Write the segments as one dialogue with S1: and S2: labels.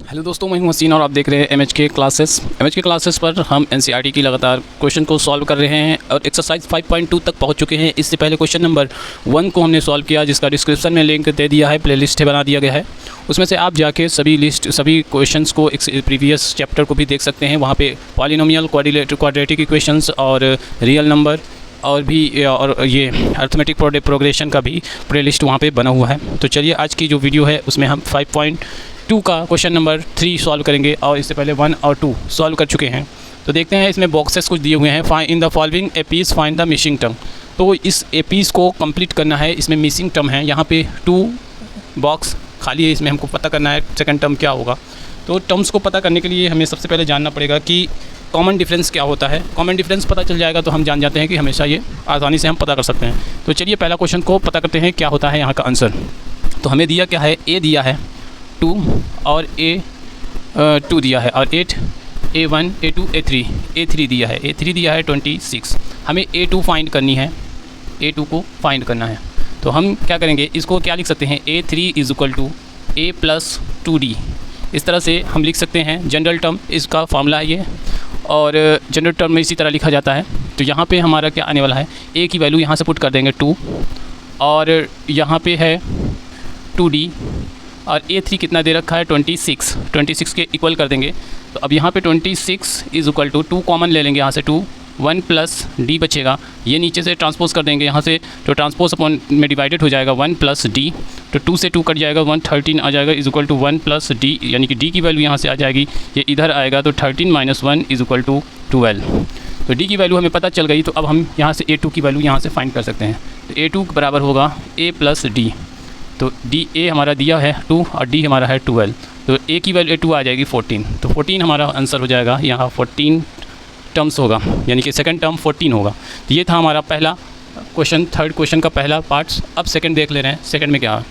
S1: Hello दोस्तों, मैं हूं हसीन और आप देख रहे हैं एमएचके क्लासेस पर हम एनसीईआरटी की लगातार क्वेश्चन को सॉल्व कर रहे हैं और एक्सरसाइज 5.2 तक पहुंच चुके हैं। इससे पहले क्वेश्चन नंबर 1 को हमने सॉल्व किया, जिसका डिस्क्रिप्शन में लिंक दे दिया है, प्लेलिस्ट बना दिया गया है। उसमें से आप जाके सभी क्वेश्चंस को प्रीवियस चैप्टर को भी देख सकते हैं। वहाँ पे पॉलिनोमियल, क्वाड्रेटिक इक्वेशंस और रियल नंबर और ये अर्थमेटिक प्रोग्रेशन का भी प्लेलिस्ट वहाँ पे बना हुआ है। तो चलिए, आज की जो वीडियो है उसमें हम 5.2 का क्वेश्चन नंबर 3 सॉल्व करेंगे और इससे पहले 1 और 2 सॉल्व कर चुके हैं। तो देखते हैं, इसमें बॉक्सेस कुछ दिए हुए हैं। Find in the following a piece, find the missing term. तो इस ए पीस को कंप्लीट करना है। इसमें मिसिंग टर्म है, यहाँ पे 2 बॉक्स खाली है, इसमें हमको पता करना है सेकंड टर्म क्या होगा। तो टर्म्स को पता करने के लिए हमें सबसे पहले जानना पड़ेगा कि कॉमन डिफरेंस क्या होता है। कॉमन डिफरेंस पता चल जाएगा तो हम जान जाते हैं कि हमेशा ये आसानी से हम पता कर सकते हैं। तो चलिए, पहला क्वेश्चन को पता करते हैं क्या होता है यहाँ का आंसर। तो हमें दिया क्या है, ए दिया है 2 और A2 दिया है और 8, A1, A2, A3 दिया है। A3 दिया है 26। हमें A2 फाइंड करनी है, A2 को फाइंड करना है। तो हम क्या करेंगे, इसको क्या लिख सकते हैं, A3 = A + 2D। इस तरह से हम लिख सकते हैं। जनरल टर्म इसका फार्मूला है ये, और जनरल टर्म में इसी तरह लिखा जाता है। तो यहाँ पे हमारा क्या आने वाला है, A की वैल्यू यहाँ से पुट कर देंगे 2, और यहाँ पे है 2D, और A3 कितना दे रखा है 26 के इक्वल कर देंगे। तो अब यहाँ पे 26 = 2 कॉमन ले लेंगे, यहाँ से 2, 1 + D बचेगा। ये नीचे से ट्रांसपोज कर देंगे, यहाँ से तो ट्रांसपोज अपॉन में डिवाइडेड हो जाएगा 1 + D। तो 2 से 2 कट जाएगा, 1 13 आ जाएगा = 1 + D, यानी कि D की वैल्यू यहाँ से आ जाएगी, ये इधर आएगा। तो 13 - 1 = 12। तो D की वैल्यू हमें पता चल गई। तो अब हम यहाँ से A2 की वैल्यू यहाँ से फाइंड कर सकते हैं। तो A2 बराबर होगा A + D। तो A हमारा दिया है 2 और D हमारा है 12। तो A की वैल्यू 2 आ जाएगी 14। तो 14 हमारा आंसर हो जाएगा। यहाँ 14 टर्म्स होगा, यानी कि सेकंड टर्म 14 होगा। तो ये था हमारा पहला क्वेश्चन, थर्ड क्वेश्चन का पहला पार्ट्स। अब सेकंड देख ले रहे हैं, सेकंड में क्या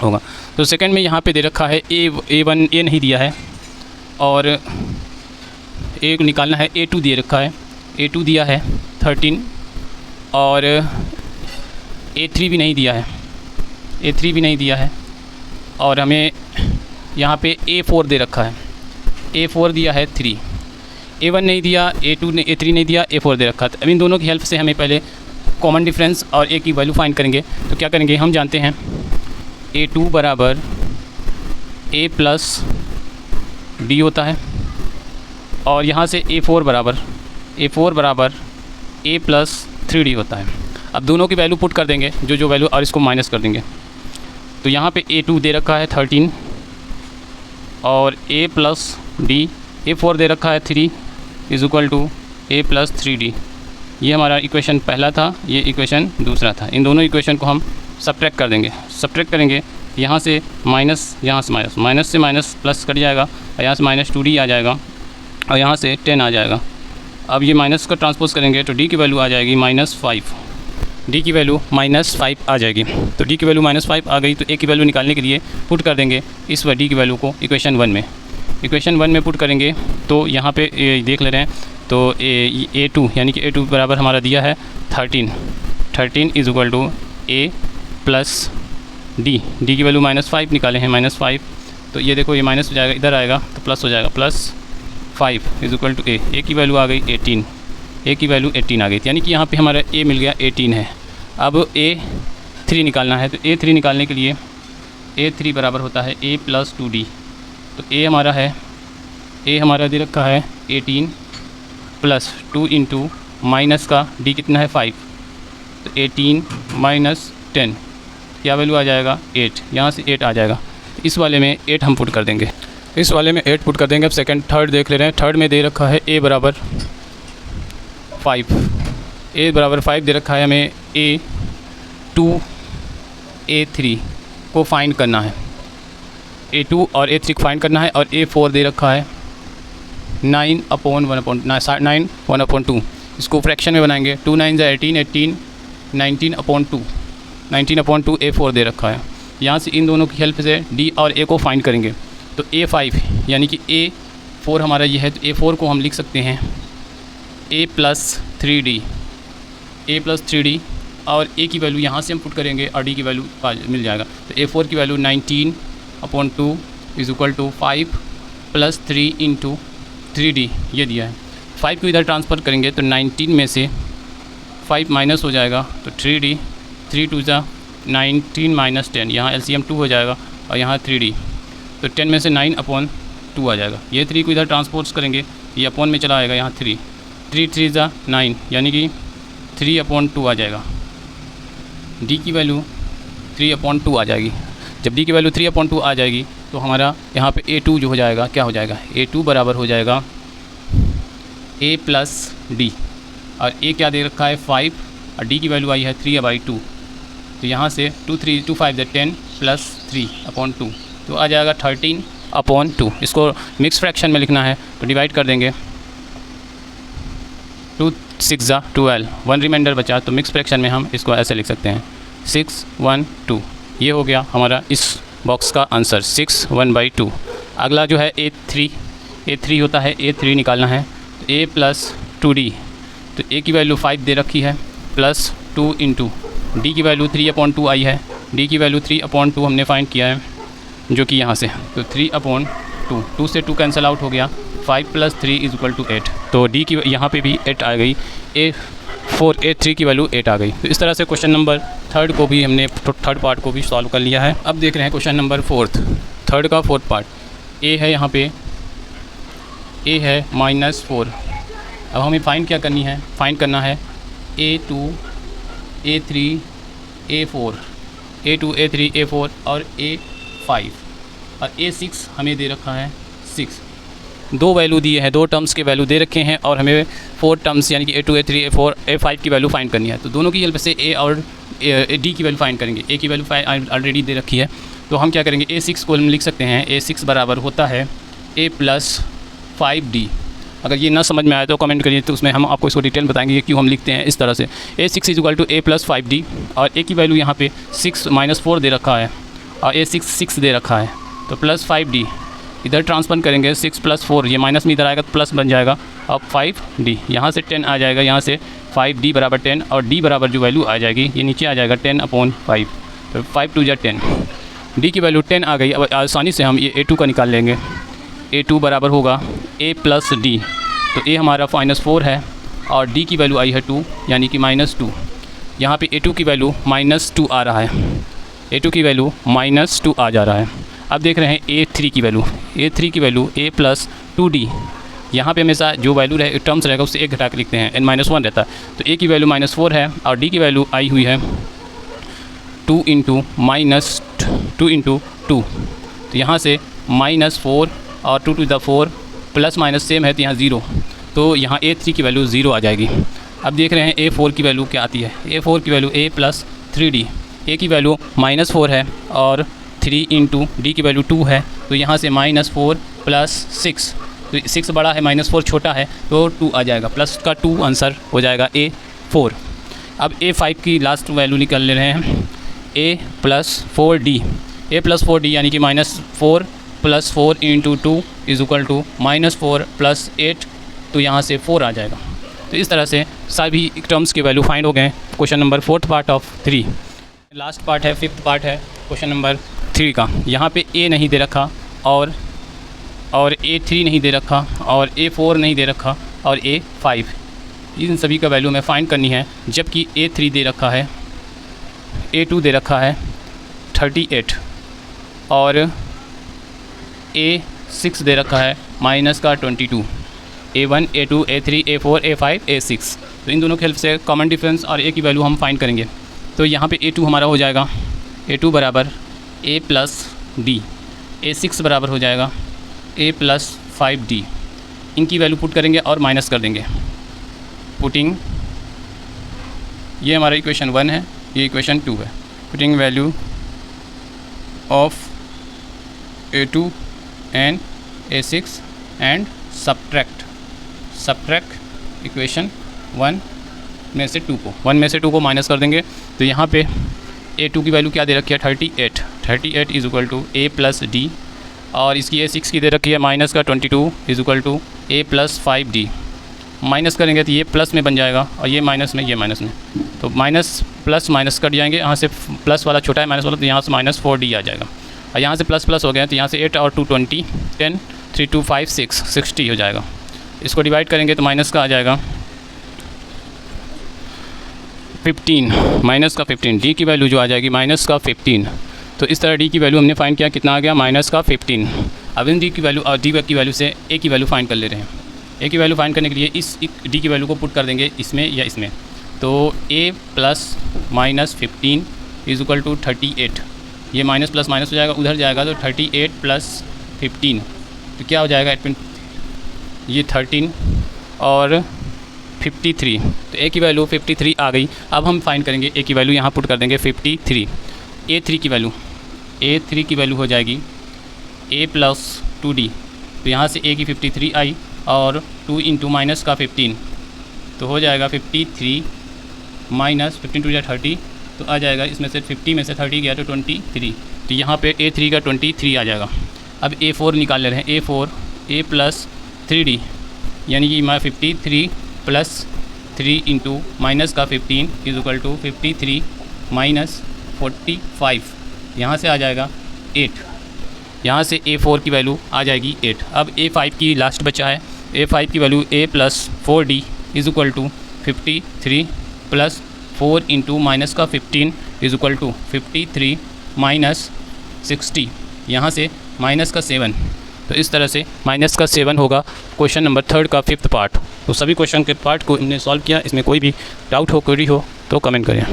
S1: होगा। तो सेकंड में यहाँ पे दे रखा है A1, A नहीं दिया है, और A निकालना है, A2 दे रखा है, A2 दिया है 13, और A3 भी नहीं दिया है, A3 भी नहीं दिया है, और हमें यहाँ पे A4 दे रखा है, A4 दिया है 3, A1 नहीं दिया, A3 नहीं दिया, A4 दे रखा था। अब इन दोनों की हेल्प से हमें पहले कॉमन डिफरेंस और A की वैल्यू फाइंड करेंगे। तो क्या करेंगे, हम जानते हैं A2 = A + D होता है, और यहाँ से A4 बराबर A + 3D होता है। अब दोनों की वैल्यू पुट कर देंगे, जो वैल्यू, और इसको माइनस कर देंगे। तो यहाँ पे A2 दे रखा है 13, और A + D, A4 दे रखा है 3 = A + 3D। ये हमारा इक्वेशन पहला था, ये इक्वेशन दूसरा था। इन दोनों इक्वेशन को हम सब्ट्रैक्ट कर देंगे। सब्ट्रैक्ट करेंगे, यहाँ से माइनस, यहाँ से माइनस, माइनस से माइनस प्लस कट जाएगा, और यहाँ से -2D आ जाएगा, और यहाँ से 10 आ जाएगा। अब ये माइनस को ट्रांसपोज करेंगे तो D की वैल्यू आ जाएगी -5। D की वैल्यू -5 आ जाएगी। तो D की वैल्यू -5 आ गई। तो A की वैल्यू निकालने के लिए पुट कर देंगे इस D की वैल्यू को इक्वेशन 1 में। इक्वेशन 1 में पुट करेंगे तो यहाँ पे देख ले रहे हैं। तो A2, यानी कि A2 बराबर हमारा दिया है 13 = A + D। D की वैल्यू -5 निकाले हैं, -5। तो ये देखो, ये माइनस हो जाएगा, इधर आएगा तो प्लस हो जाएगा, +5 = A की वैल्यू आ गई 18। A की वैल्यू 18 आ गई, यानी कि यहाँ पे हमारा A मिल गया 18 है। अब A3 निकालना है। तो A3 निकालने के लिए A3 बराबर होता है A + 2D। तो A हमारा दे रखा है 18 + 2 × माइनस का D कितना है 5। तो 18 - 10 क्या वैल्यू आ जाएगा 8, यहाँ से 8 आ जाएगा। इस वाले में 8 हम पुट कर देंगे, इस वाले में 8 पुट कर देंगे। अब सेकंड, थर्ड देख ले रहे हैं। थर्ड में दे रखा है A = 5। A = 5 दे रखा है हमें। A2, A3 को फाइंड करना है, A2 और A3 को फाइंड करना है। और A4 दे रखा है 9/1/2। इसको फ्रैक्शन में बनाएंगे, 2 9 = 18, 18 19/2, 19/2 A4 दे रखा है। यहाँ से इन दोनों की हेल्प से D और A को फाइंड करेंगे। तो A5, यानी कि A4 हमारा ये है, तो A4 को हम लिख सकते हैं A + 3D, A + 3D, और A की वैल्यू यहाँ से हम पुट करेंगे और D की वैल्यू मिल जाएगा। तो A4 की वैल्यू 19/2 = 5 प्लस 3 इंटू 3D ये दिया है। 5 को इधर ट्रांसफ़र करेंगे तो 19 में से 5 माइनस हो जाएगा तो 3D, 3 2 ज़ा 19 माइनस 10, यहाँ LCM 2 हो जाएगा और यहाँ 3D, तो 10 में से 9/2 आ जाएगा। ये 3 को इधर ट्रांसपोर्ट करेंगे, ये अपॉन में चला आएगा, यहाँ 3 3 ज़ा 9 यानी कि 3/2 आ जाएगा। D की वैल्यू 3/2 आ जाएगी। जब D की वैल्यू 3/2 आ जाएगी तो हमारा यहाँ पे A2 जो हो जाएगा, क्या हो जाएगा, A2 बराबर हो जाएगा A प्लस D, और A क्या दे रखा है 5 और D की वैल्यू आई है 3/2, तो यहाँ से 2 5 10 प्लस 3/2 तो आ जाएगा 13/2। इसको मिक्स फ्रैक्शन में लिखना है तो डिवाइड कर देंगे, 2 6 ज़ा 12, 1 रिमाइंडर बचा, तो मिक्स फ्रैक्शन में हम इसको ऐसे लिख सकते हैं 6/2। ये हो गया हमारा इस बॉक्स का आंसर 6/2। अगला जो है A3 होता है, A3 निकालना है तो A प्लस 2D, तो A की वैल्यू 5 दे रखी है प्लस 2 इंटू D की वैल्यू 3/2 आई है, D की वैल्यू 3/2 हमने फाइंड किया है जो कि यहाँ से, तो 3/2, 2 से 2 कैंसिल आउट हो गया, 5 प्लस 3 = 8, तो D की यहाँ पे भी 8 आ गई, A3 की वैल्यू 8 आ गई। तो इस तरह से क्वेश्चन नंबर 3 को भी हमने थर्ड पार्ट को भी सॉल्व कर लिया है। अब देख रहे हैं क्वेश्चन नंबर 4 का 4th पार्ट। A है यहाँ पे, A है -4। अब हमें फाइंड क्या करनी है, फाइंड करना है A2 A3 A4, A2 A3 A4 और A5 और A6 हमें दे रखा है 6। दो वैल्यू दिए हैं, 2 टर्म्स के वैल्यू दे रखे हैं और हमें 4 टर्म्स यानी कि A2 A3 A4 A5 की वैल्यू फाइंड करनी है। तो दोनों की हेल्प से A और D की वैल्यू फाइंड करेंगे। A की वैल्यू ऑलरेडी दे रखी है, तो हम क्या करेंगे, A6 को हम लिख सकते हैं, A6 बराबर होता है A प्लस 5D। अगर ये ना समझ में आए तो कमेंट करिए, तो उसमें हम आपको इसको डिटेल बताएंगे कि क्यों हम लिखते हैं इस तरह से। A6 = A प्लस 5D, और A की वैल्यू यहाँ पे 6 -4 दे रखा है और A6 6 दे रखा है, तो प्लस 5D इधर ट्रांसफर करेंगे, 6 + 4 ये माइनस में इधर आएगा तो प्लस बन जाएगा, अब 5D यहाँ से 10 आ जाएगा, यहाँ से 5D बराबर 10 और D बराबर जो वैल्यू आ जाएगी ये नीचे आ जाएगा 10/5, तो 5 2 = 10। D की वैल्यू 10 आ गई। अब आसानी से हम ये A2 का निकाल लेंगे। A2 बराबर होगा A प्लस D, तो A हमारा -4 है और D की वैल्यू आई है 2 यानी कि -2। यहाँ पे A2 की वैल्यू -2 आ रहा है, A2 की वैल्यू -2 आ जा रहा है। अब देख रहे हैं A3 की वैल्यू, A3 की वैल्यू A प्लस 2D। यहाँ पे हमेशा जो वैल्यू रहे टर्म्स रहेगा उससे 1 घटा के लिखते हैं, n-1 रहता है, तो A की वैल्यू -4 है और D की वैल्यू आई हुई है 2 इंटू -2, तो यहाँ से -4 और 2 to the 4 plus minus same है तो यहाँ 0, तो यहाँ A3 की वैल्यू 0 आ जाएगी। अब देख रहे हैं A4 की वैल्यू क्या आती है, A4 की value A plus 3D। A की वैल्यू -4 है और 3 इंटू D की वैल्यू 2 है, तो यहाँ से -4 प्लस 6, तो 6 बड़ा है -4 छोटा है तो 2 आ जाएगा, प्लस का 2 आंसर हो जाएगा A4। अब A5 की लास्ट वैल्यू निकाल ले रहे हैं, A plus 4D, A plus 4D यानी कि -4 + 4 इंटू 2 = -4 + 8, तो यहाँ से 4 आ जाएगा। तो इस तरह से सभी टर्म्स की वैल्यू फाइंड हो गए question number 4th part of 3। Last part है 5th पार्ट है क्वेश्चन नंबर 3 का। यहाँ पे A नहीं दे रखा और A3 नहीं दे रखा और A4 नहीं दे रखा और A5, इन सभी का वैल्यू हमें फाइंड करनी है, जबकि A3 दे रखा है, A2 दे रखा है 38 और A6 दे रखा है -22। A1 A2 A3 A4 A5 A6, तो इन दोनों की हेल्प से कॉमन डिफरेंस और A की वैल्यू हम फाइंड करेंगे। तो यहाँ पे A2 हमारा हो जाएगा, A2 बराबर A प्लस D, A6 बराबर हो जाएगा A प्लस 5D। इनकी वैल्यू पुट करेंगे और माइनस कर देंगे, पुटिंग, ये हमारा इक्वेशन 1 है, ये इक्वेशन 2 है। Putting value of A2 and A6 and subtract equation 1 में से 2 को माइनस कर देंगे। तो यहाँ पे A2 की वैल्यू क्या दे रखी है 38 = A प्लस D, और इसकी A6 की दे रखी है -22 = A प्लस 5D। माइनस करेंगे तो ये प्लस में बन जाएगा और ये माइनस में, ये माइनस में, तो माइनस प्लस माइनस कट जाएंगे, यहाँ से प्लस वाला छोटा है माइनस वाला, तो यहाँ से -4D आ जाएगा, और यहाँ से प्लस प्लस हो गया तो यहाँ से 8 और 2 20 10 3 2 5 6 60 हो जाएगा। इसको डिवाइड करेंगे तो माइनस का आ जाएगा 15, माइनस का 15, डी की वैल्यू जो आ जाएगी माइनस का 15। तो इस तरह डी की वैल्यू हमने फाइंड किया, कितना आ गया माइनस का 15। अब इन डी की वैल्यू और डी की वैल्यू से ए की वैल्यू फाइंड कर ले रहे हैं। ए की वैल्यू फाइंड करने के लिए इस डी की वैल्यू को पुट कर देंगे इसमें या इसमें। तो A plus minus 15 is equal to 38। ये माइनस प्लस माइनस हो जाएगा, उधर जाएगा तो 38 प्लस 15 तो क्या हो जाएगा ये 13 और 53। तो ए की वैल्यू 53 आ गई। अब हम फाइंड करेंगे ए की वैल्यू, यहाँ पुट कर देंगे 53। ए3 की वैल्यू हो जाएगी ए प्लस 2d। तो यहाँ से ए की 53 आई और 2 इंटू माइनस का 15 तो हो जाएगा 53 माइनस 15 टू या 30 तो आ जाएगा इसमें से 50 में से 30 गया तो 23। तो यहाँ पे A3 का 23 आ जाएगा। अब A4 निकाल ले रहे हैं। A4 A प्लस 3d यानी कि 53 प्लस 3 इंटू माइनस का 15 इज इक्वल टू 53 माइनस 45। यहाँ से आ जाएगा 8। यहाँ से A4 की वैल्यू आ जाएगी 8। अब A5 की लास्ट बचा है। A5 की value A plus 4d is equal to 53 plus 4 into minus का 15 इज़ इक्वल टू 53 माइनस 60। यहाँ से माइनस का 7। तो इस तरह से माइनस का 7 होगा क्वेश्चन नंबर 3 का 5th पार्ट। तो सभी क्वेश्चन के पार्ट को हमने सॉल्व किया। इसमें कोई भी डाउट हो, क्वेरी हो तो कमेंट करें।